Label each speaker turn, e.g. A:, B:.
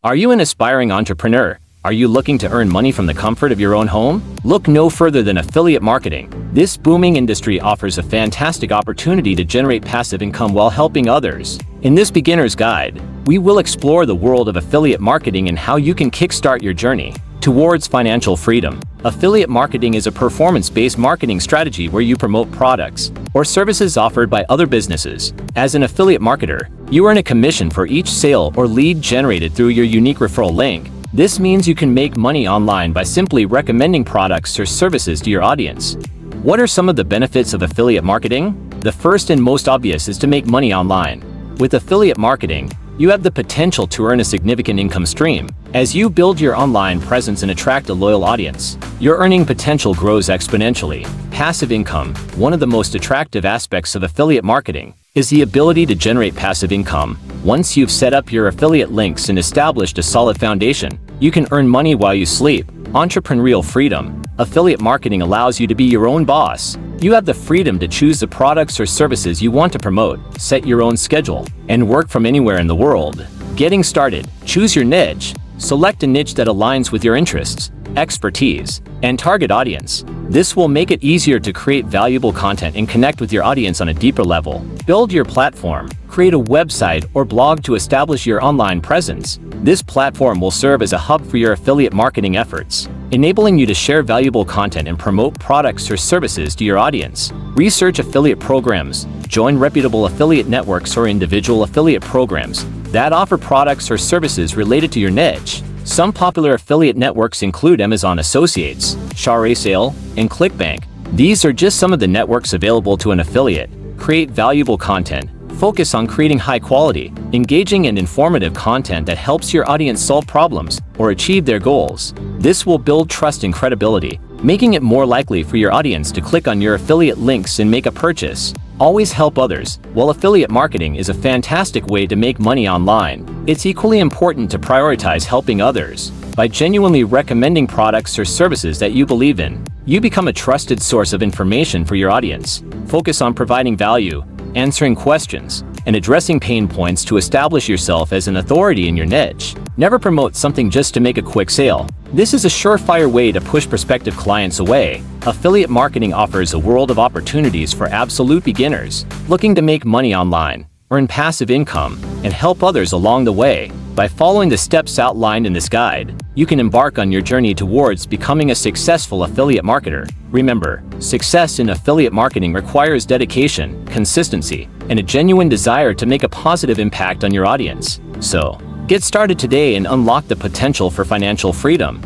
A: Are you an aspiring entrepreneur? Are you looking to earn money from the comfort of your own home? Look no further than affiliate marketing. This booming industry offers a fantastic opportunity to generate passive income while helping others. In this beginner's guide, we will explore the world of affiliate marketing and how you can kickstart your journey towards financial freedom. Affiliate marketing is a performance-based marketing strategy where you promote products or services offered by other businesses. As an affiliate marketer, you earn a commission for each sale or lead generated through your unique referral link. This means you can make money online by simply recommending products or services to your audience. What are some of the benefits of affiliate marketing? The first and most obvious is to make money online. With affiliate marketing, you have the potential to earn a significant income stream. As you build your online presence and attract a loyal audience, your earning potential grows exponentially. Passive income. One of the most attractive aspects of affiliate marketing is the ability to generate passive income. Once you've set up your affiliate links and established a solid foundation, you can earn money while you sleep. Entrepreneurial freedom. Affiliate marketing allows you to be your own boss. You have the freedom to choose the products or services you want to promote, set your own schedule, and work from anywhere in the world. Getting started. Choose your niche. Select a niche that aligns with your interests, expertise, and target audience. This will make it easier to create valuable content and connect with your audience on a deeper level. Build your platform. Create a website or blog to establish your online presence. This platform will serve as a hub for your affiliate marketing efforts, enabling you to share valuable content and promote products or services to your audience. Research affiliate programs. Join reputable affiliate networks or individual affiliate programs that offer products or services related to your niche. Some popular affiliate networks include Amazon Associates, ShareSale, and ClickBank. These are just some of the networks available to an affiliate. Create valuable content. Focus on creating high-quality, engaging and informative content that helps your audience solve problems or achieve their goals. This will build trust and credibility, making it more likely for your audience to click on your affiliate links and make a purchase. Always help others. While affiliate marketing is a fantastic way to make money online, it's equally important to prioritize helping others. By genuinely recommending products or services that you believe in, you become a trusted source of information for your audience. Focus on providing value, answering questions, and addressing pain points to establish yourself as an authority in your niche. Never promote something just to make a quick sale. This is a surefire way to push prospective clients away. Affiliate marketing offers a world of opportunities for absolute beginners looking to make money online, earn passive income, and help others along the way. By following the steps outlined in this guide, you can embark on your journey towards becoming a successful affiliate marketer. Remember, success in affiliate marketing requires dedication, consistency, and a genuine desire to make a positive impact on your audience. So, get started today and unlock the potential for financial freedom.